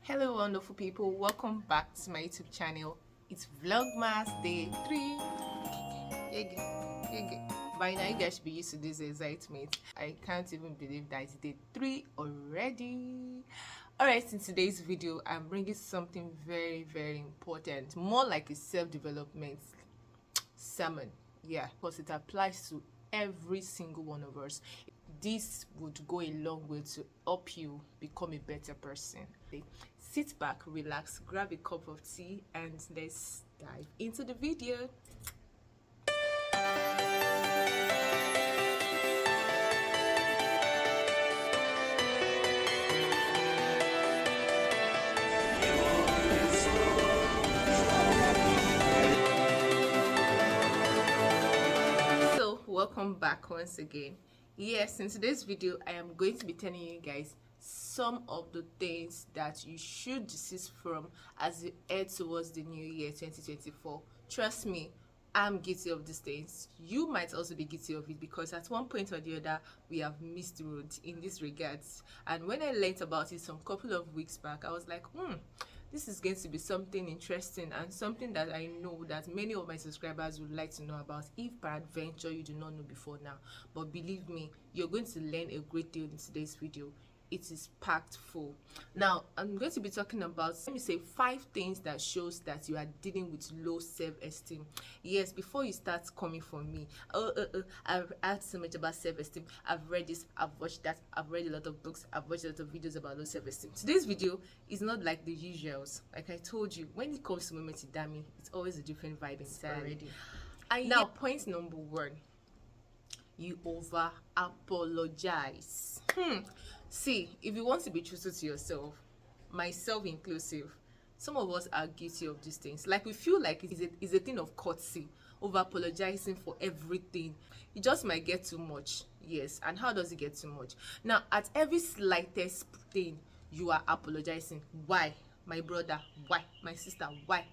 Hello wonderful people, welcome back to my YouTube channel. It's Vlogmas Day 3. By now you guys should be used to this excitement. I can't even believe that it's day 3 already. Alright, in today's video I'm bringing something very important, more like a self-development sermon. Yeah, because it applies to every single one of us. This would go a long way to help you become a better person. Sit back, relax, grab a cup of tea, and let's dive into the video. So welcome back once again. Yes, in today's video I am going to be telling you guys some of the things that you should desist from as you head towards the new year 2024. Trust me, I'm guilty of these things. You might also be guilty of it, because at one point or the other we have missed the road in this regards. And when I learned about it some couple of weeks back, I was like, this is going to be something interesting and something that I know that many of my subscribers would like to know about, if peradventure you do not know before now. But believe me, you're going to learn a great deal in today's video. It is packed full. Now I'm going to be talking about, let me say, 5 things that shows that you are dealing with low self-esteem. Yes, before you start coming for me, I've heard so much about self-esteem, I've read this, I've watched that, I've read a lot of books, I've watched a lot of videos about low self-esteem. Today's video is not like the usuals. Like I told you, when it comes to Moment Idami, it's always a different vibe inside. And now, point number 1, you over apologize. See, if you want to be truthful to yourself, myself inclusive, some of us are guilty of these things. Like, we feel like it's a thing of courtesy, over apologizing for everything. It just might get too much. Yes. And how does it get too much? Now, at every slightest thing you are apologizing. Why? My brother, why? My sister, why?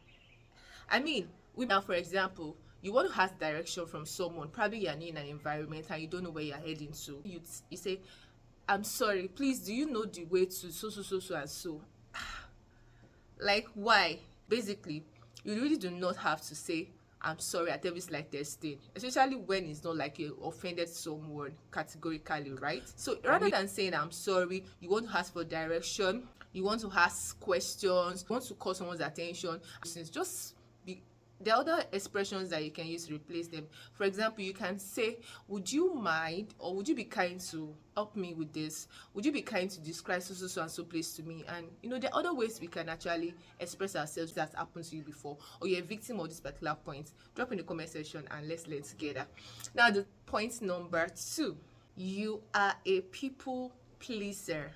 I mean, now, for example, you want to ask direction from someone. Probably you're in an environment and you don't know where you're heading to. You say, I'm sorry, please, do you know the way to so and so? Like, why? Basically, you really do not have to say I'm sorry at every slightest thing, especially when it's not like you offended someone categorically, right? So rather than saying I'm sorry, you want to ask for direction, you want to ask questions, you want to call someone's attention. Since just be there are other expressions that you can use to replace them. For example, you can say, would you mind, or would you be kind to help me with this? Would you be kind to describe so and so place to me? And there are other ways we can actually express ourselves that happened to you before, or you're a victim of this particular point. Drop in the comment section and let's learn together. Now, the point number 2, you are a people pleaser.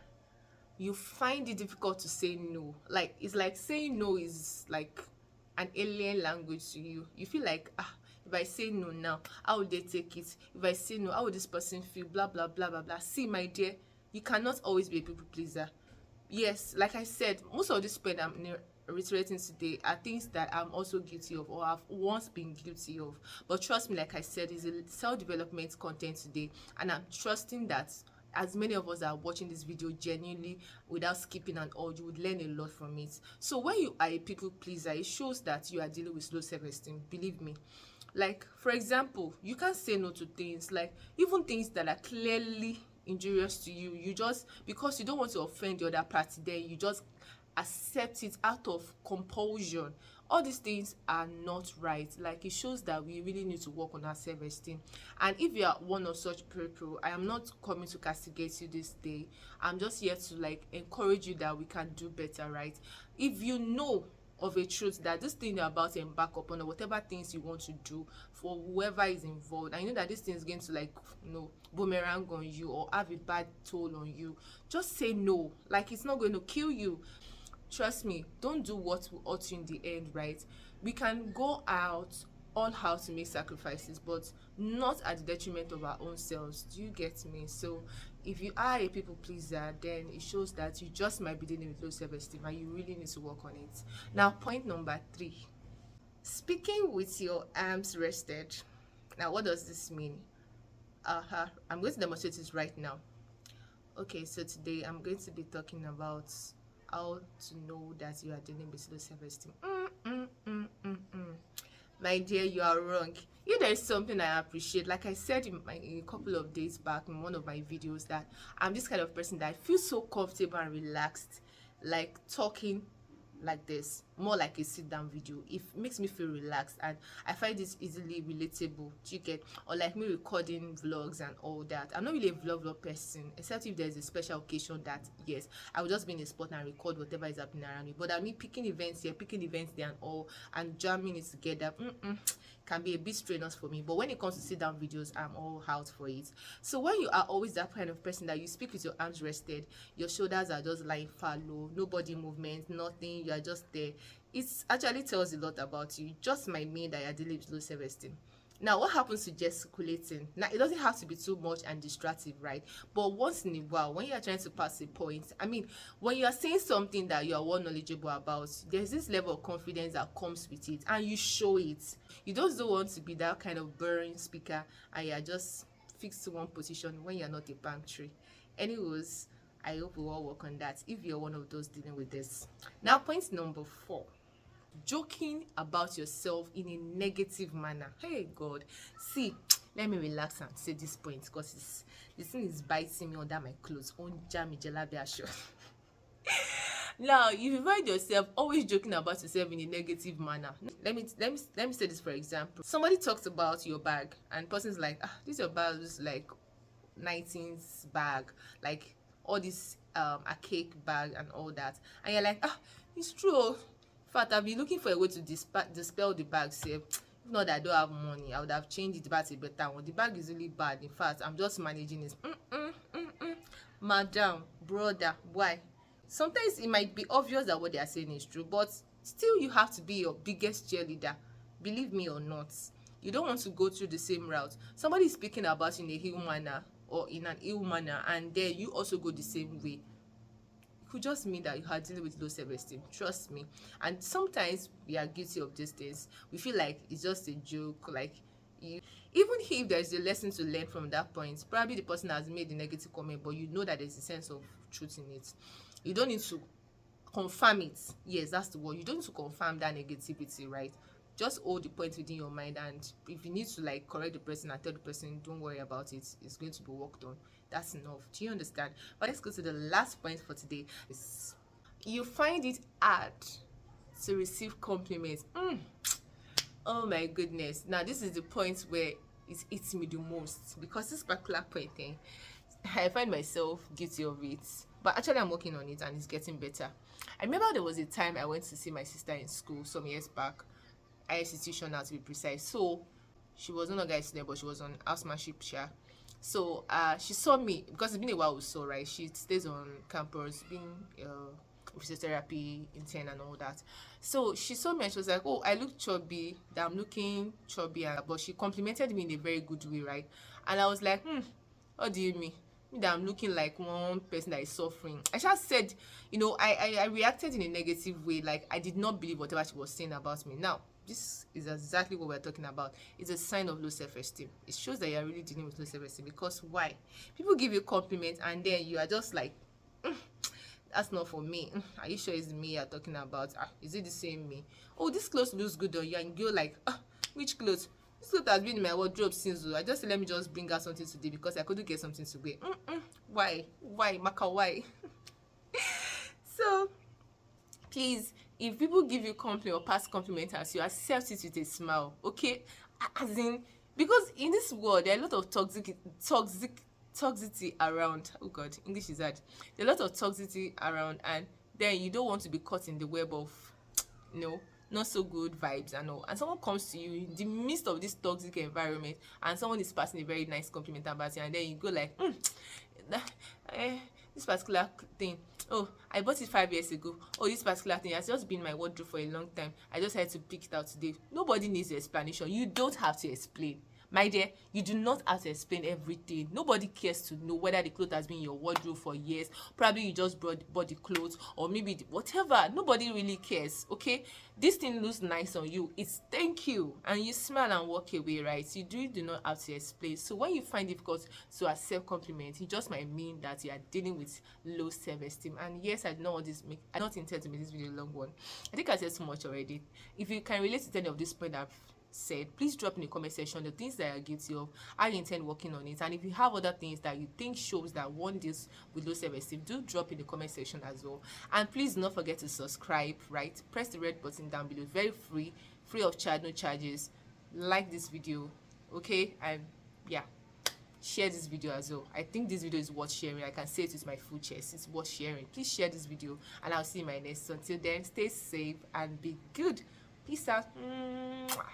You find it difficult to say no. Like, it's like saying no is like an alien language to you. You feel like, if I say no now, how would they take it? If I say no, how would this person feel? Blah blah blah blah blah. See, my dear, you cannot always be a people pleaser. Yes, like I said, most of this point I'm reiterating today are things that I'm also guilty of, or have once been guilty of. But trust me, like I said, it's a self-development content today, and I'm trusting that as many of us are watching this video genuinely without skipping and all, you would learn a lot from it. So when you are a people pleaser, it shows that you are dealing with low self-esteem. Believe me. Like, for example, you can't say no to things, like even things that are clearly injurious to you. You just, because you don't want to offend the other party, then you just accept it out of compulsion. All these things are not right. Like, it shows that we really need to work on our self-esteem. And if you are one of such people, I am not coming to castigate you this day. I'm just here to like encourage you that we can do better, right? If you know of a truth that this thing you're about to embark upon, or whatever things you want to do for whoever is involved, and you know that this thing is going to like boomerang on you or have a bad toll on you, just say no. Like, it's not going to kill you. Trust me, don't do what will hurt you in the end, right? We can go out all how to make sacrifices, but not at the detriment of our own selves. Do you get me? So if you are a people pleaser, then it shows that you just might be dealing with low self-esteem and you really need to work on it. Now, point number 3, speaking with your arms rested. Now, what does this mean? I'm going to demonstrate this right now. Okay, so today I'm going to be talking about how to know that you are dealing with low self-esteem. My dear, you are wrong. If there is something I appreciate, like I said in a couple of days back in one of my videos, that I'm this kind of person that I feel so comfortable and relaxed, like talking like this, more like a sit down video. It makes me feel relaxed, and I find this easily relatable. Do you get? Or like me recording vlogs and all that. I'm not really a vlog person, except if there's a special occasion that, yes, I will just be in a spot and record whatever is happening around me. But I mean, picking events here, picking events there, and all, and jamming it together, can be a bit strenuous for me. But when it comes to sit down videos, I'm all out for it. So when you are always that kind of person that you speak with your arms rested, your shoulders are just lying far low, no body movement, nothing, you are just there, it actually tells a lot about you. It just might mean that you're dealing with low self-esteem. Now, what happens to gesticulating? Now, it doesn't have to be too much and distractive, right? But once in a while, when you are trying to pass a point, I mean, when you are saying something that you are well knowledgeable about, there's this level of confidence that comes with it, and you show it. You just don't want to be that kind of boring speaker, and you're just fixed to one position when you're not a palm tree. Anyways, I hope we all work on that if you're one of those dealing with this. Now, point number 4. Joking about yourself in a negative manner. Hey God, see, let me relax and say this point, because this thing is biting me under my clothes. On jammy jalabia show. Now, if you find yourself always joking about yourself in a negative manner, let me say this for example. Somebody talks about your bag, and person's like, this your bag is like 19's bag, like all this a cake bag and all that, and you're like, it's true. In fact, I've been looking for a way to dispel the bag. Say, if not that I don't have money, I would have changed it back to a better one. The bag is really bad. In fact, I'm just managing it. Madam, brother, why? Sometimes it might be obvious that what they are saying is true, but still you have to be your biggest cheerleader. Believe me or not, you don't want to go through the same route. Somebody is speaking about in a ill manner or in an ill manner, and then you also go the same way. Could just mean that you are dealing with low self-esteem. Trust me. And sometimes we are guilty of these things. We feel like it's just a joke, like even if there's a lesson to learn from that point, probably the person has made a negative comment, but you know that there's a sense of truth in it. You don't need to confirm it. Yes, that's the word. You don't need to confirm that negativity, right? Just hold the point within your mind, and if you need to like correct the person and tell the person, don't worry about it, it's going to be worked on. That's enough. Do you understand? But let's go to the last point for today. You find it hard to receive compliments. Oh my goodness. Now this is the point where it hits me the most, because this particular point I find myself guilty of it, but actually I'm working on it and it's getting better. I remember there was a time I went to see my sister in school some years back, higher institution now to be precise. So she was no longer a student, but she was on housemanship share. So she saw me, because it's been a while we saw, right? She stays on campus, being physiotherapy intern and all that. So she saw me and she was like, oh, I look chubby, that I'm looking chubby, but she complimented me in a very good way, right? And I was like, what do you mean? That I'm looking like one person that is suffering. I just said, I reacted in a negative way, like I did not believe whatever she was saying about me. Now, this is exactly what we're talking about. It's a sign of low self-esteem. It shows that you're really dealing with low self-esteem. Because why? People give you compliments and then you are just like, that's not for me. Are you sure it's me you're talking about? Is it the same me? Oh, this clothes looks good on you, and you're like, which clothes? This clothes has been in my wardrobe since. I just said, let me just bring out something today because I couldn't get something to wear. Why Maka, why? So please, if people give you compliment or pass compliment as you, accept it with a smile, okay? As in, because in this world there are a lot of toxicity around. Oh God, English is hard. There are a lot of toxicity around, and then you don't want to be caught in the web of not so good vibes and all. And someone comes to you in the midst of this toxic environment, and someone is passing a very nice compliment about you, and then you go like, this particular thing, oh, I bought it 5 years ago. Oh, this particular thing has just been in my wardrobe for a long time. I just had to pick it out today. Nobody needs an explanation. You don't have to explain. My dear, you do not have to explain everything. Nobody cares to know whether the clothes has been in your wardrobe for years. Probably you just bought the clothes, or maybe whatever. Nobody really cares, okay? This thing looks nice on you. It's thank you, and you smile and walk away, right? You do not have to explain. So when you find it difficult to accept compliments, it just might mean that you are dealing with low self-esteem. And yes, I don't intend to make this video a long one. I think I said so much already. If you can relate to any of this point I've said, please drop in the comment section the things that you're guilty of, how you intend working on it, and if you have other things that you think shows that one deals with low self-esteem, do drop in the comment section as well. And please do not forget to subscribe, right? Press the red button down below, very free of charge, no charges. Like this video, okay? And yeah, share this video as well. I think this video is worth sharing. I can say it with my full chest, it's worth sharing. Please share this video, and I'll see you in my next. Until then, stay safe and be good. Peace out. Mwah.